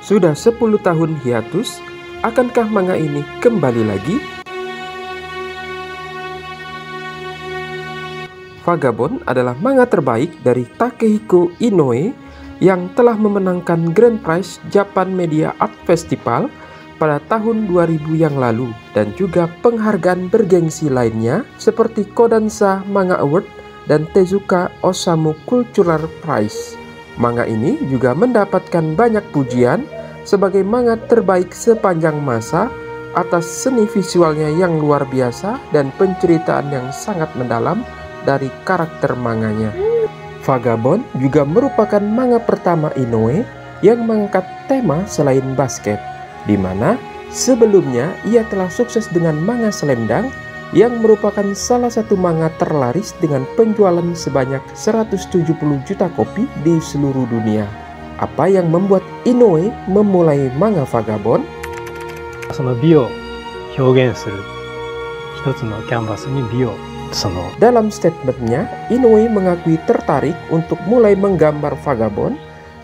Sudah 10 tahun hiatus, akankah manga ini kembali lagi? Vagabond adalah manga terbaik dari Takehiko Inoue yang telah memenangkan Grand Prize Japan Media Art Festival pada tahun 2000 yang lalu, dan juga penghargaan bergengsi lainnya seperti Kodansha Manga Award dan Tezuka Osamu Cultural Prize. Manga ini juga mendapatkan banyak pujian sebagai manga terbaik sepanjang masa atas seni visualnya yang luar biasa dan penceritaan yang sangat mendalam dari karakter manganya. Vagabond juga merupakan manga pertama Inoue yang mengangkat tema selain basket, di mana sebelumnya ia telah sukses dengan manga Slam Dunk yang merupakan salah satu manga terlaris dengan penjualan sebanyak 170 juta kopi di seluruh dunia. Apa yang membuat Inoue memulai manga Vagabond? その美を表現する一つのキャンバスに美を Dalam statementnya, Inoue mengakui tertarik untuk mulai menggambar Vagabond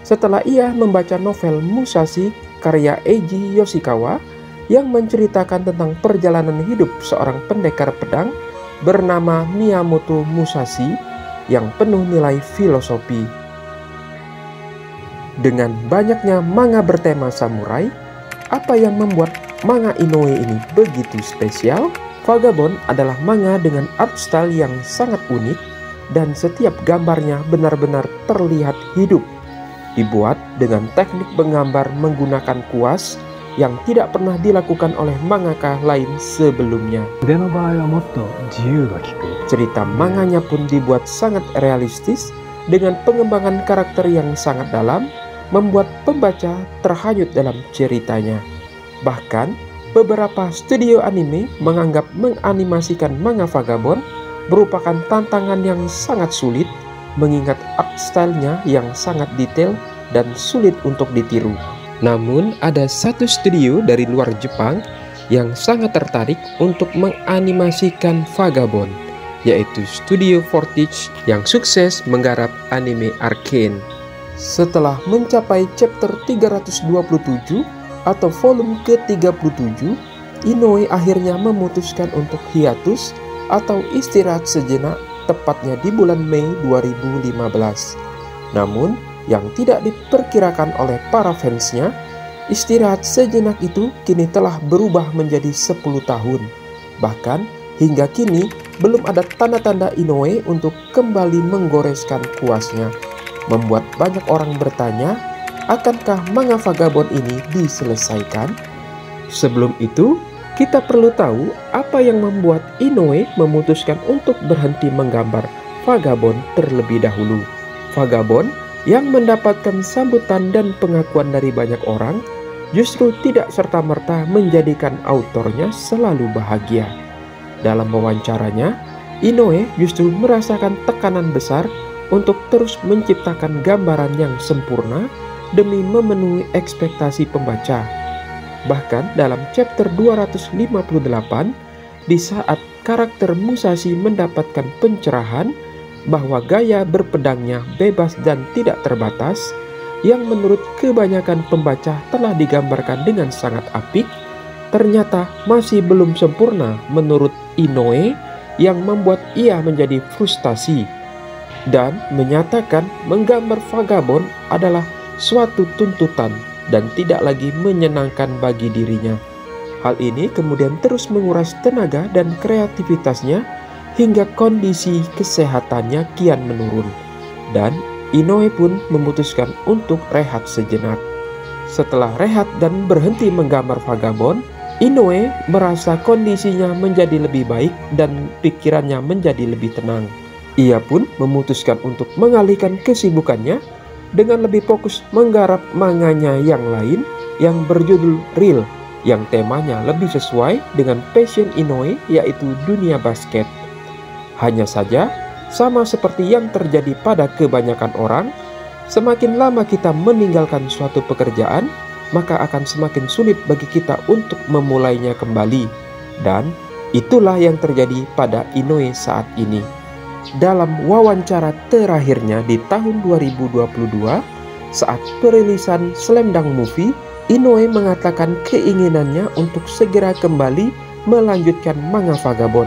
setelah ia membaca novel Musashi karya Eiji Yoshikawa yang menceritakan tentang perjalanan hidup seorang pendekar pedang bernama Miyamoto Musashi yang penuh nilai filosofi. Dengan banyaknya manga bertema samurai, apa yang membuat manga Inoue ini begitu spesial? Vagabond adalah manga dengan art style yang sangat unik dan setiap gambarnya benar-benar terlihat hidup. Dibuat dengan teknik menggambar menggunakan kuas yang tidak pernah dilakukan oleh mangaka lain sebelumnya. Cerita manganya pun dibuat sangat realistis dengan pengembangan karakter yang sangat dalam, membuat pembaca terhanyut dalam ceritanya. Bahkan beberapa studio anime menganggap menganimasikan manga Vagabond merupakan tantangan yang sangat sulit mengingat art style-nya yang sangat detail dan sulit untuk ditiru. Namun ada satu studio dari luar Jepang yang sangat tertarik untuk menganimasikan Vagabond, yaitu Studio Vortex yang sukses menggarap anime Arcane. Setelah mencapai chapter 327 atau volume ke-37, Inoue akhirnya memutuskan untuk hiatus atau istirahat sejenak, tepatnya di bulan Mei 2015. Namun, yang tidak diperkirakan oleh para fansnya, istirahat sejenak itu kini telah berubah menjadi 10 tahun. Bahkan, hingga kini belum ada tanda-tanda Inoue untuk kembali menggoreskan kuasnya, membuat banyak orang bertanya, akankah manga Vagabond ini diselesaikan? Sebelum itu, kita perlu tahu apa yang membuat Inoue memutuskan untuk berhenti menggambar Vagabond terlebih dahulu. Vagabond yang mendapatkan sambutan dan pengakuan dari banyak orang justru tidak serta-merta menjadikan autornya selalu bahagia. Dalam wawancaranya, Inoue justru merasakan tekanan besar untuk terus menciptakan gambaran yang sempurna demi memenuhi ekspektasi pembaca. Bahkan dalam chapter 258, di saat karakter Musashi mendapatkan pencerahan bahwa gaya berpedangnya bebas dan tidak terbatas, yang menurut kebanyakan pembaca telah digambarkan dengan sangat apik, ternyata masih belum sempurna menurut Inoue, yang membuat ia menjadi frustasi dan menyatakan menggambar Vagabond adalah suatu tuntutan dan tidak lagi menyenangkan bagi dirinya. Hal ini kemudian terus menguras tenaga dan kreativitasnya hingga kondisi kesehatannya kian menurun, dan Inoue pun memutuskan untuk rehat sejenak. Setelah rehat dan berhenti menggambar Vagabond, Inoue merasa kondisinya menjadi lebih baik dan pikirannya menjadi lebih tenang. Ia pun memutuskan untuk mengalihkan kesibukannya dengan lebih fokus menggarap manganya yang lain yang berjudul Real, yang temanya lebih sesuai dengan passion Inoue, yaitu dunia basket. Hanya saja, sama seperti yang terjadi pada kebanyakan orang, semakin lama kita meninggalkan suatu pekerjaan, maka akan semakin sulit bagi kita untuk memulainya kembali. Dan itulah yang terjadi pada Inoue saat ini. Dalam wawancara terakhirnya di tahun 2022 saat perilisan Slam Dunk Movie Inoue mengatakan keinginannya untuk segera kembali melanjutkan manga Vagabond,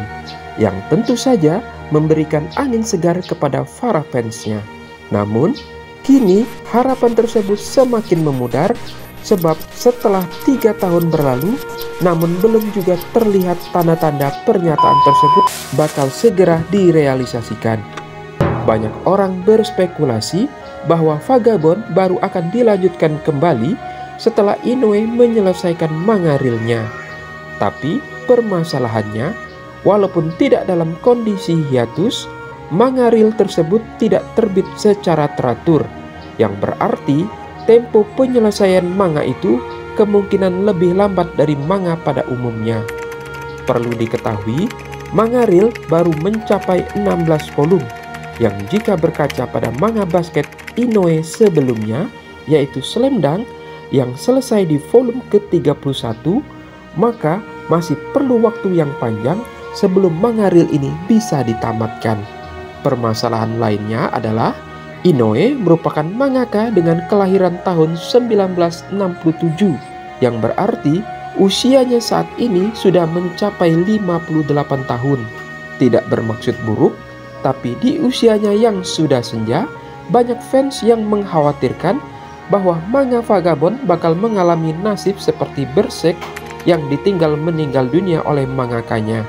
yang tentu saja memberikan angin segar kepada para fansnya. Namun, kini harapan tersebut semakin memudar sebab setelah 3 tahun berlalu, namun belum juga terlihat tanda-tanda pernyataan tersebut bakal segera direalisasikan. Banyak orang berspekulasi bahwa Vagabond baru akan dilanjutkan kembali setelah Inoue menyelesaikan manga realnya. Tapi permasalahannya, walaupun tidak dalam kondisi hiatus, manga real tersebut tidak terbit secara teratur, yang berarti tempo penyelesaian manga itu kemungkinan lebih lambat dari manga pada umumnya. Perlu diketahui, manga real baru mencapai 16 volume, yang jika berkaca pada manga basket Inoue sebelumnya, yaitu Slam Dunk, yang selesai di volume ke-31, maka masih perlu waktu yang panjang sebelum manga real ini bisa ditamatkan. Permasalahan lainnya adalah Inoue merupakan mangaka dengan kelahiran tahun 1967, yang berarti usianya saat ini sudah mencapai 58 tahun. Tidak bermaksud buruk, tapi di usianya yang sudah senja, banyak fans yang mengkhawatirkan bahwa manga Vagabond bakal mengalami nasib seperti Berserk yang ditinggal meninggal dunia oleh mangakanya.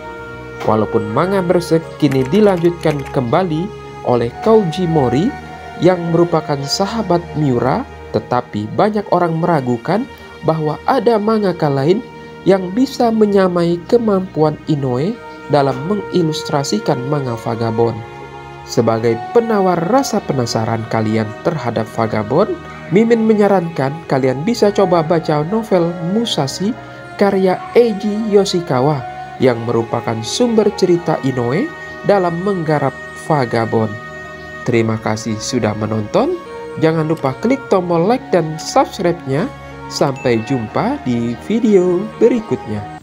Walaupun manga Berserk kini dilanjutkan kembali oleh Kouji Mori yang merupakan sahabat Miura, tetapi banyak orang meragukan bahwa ada mangaka lain yang bisa menyamai kemampuan Inoue dalam mengilustrasikan manga Vagabond. Sebagai penawar rasa penasaran kalian terhadap Vagabond, Mimin menyarankan kalian bisa coba baca novel Musashi karya Eiji Yoshikawa yang merupakan sumber cerita Inoue dalam menggarap Vagabond. Terima kasih sudah menonton. Jangan lupa klik tombol like dan subscribe-nya. Sampai jumpa di video berikutnya.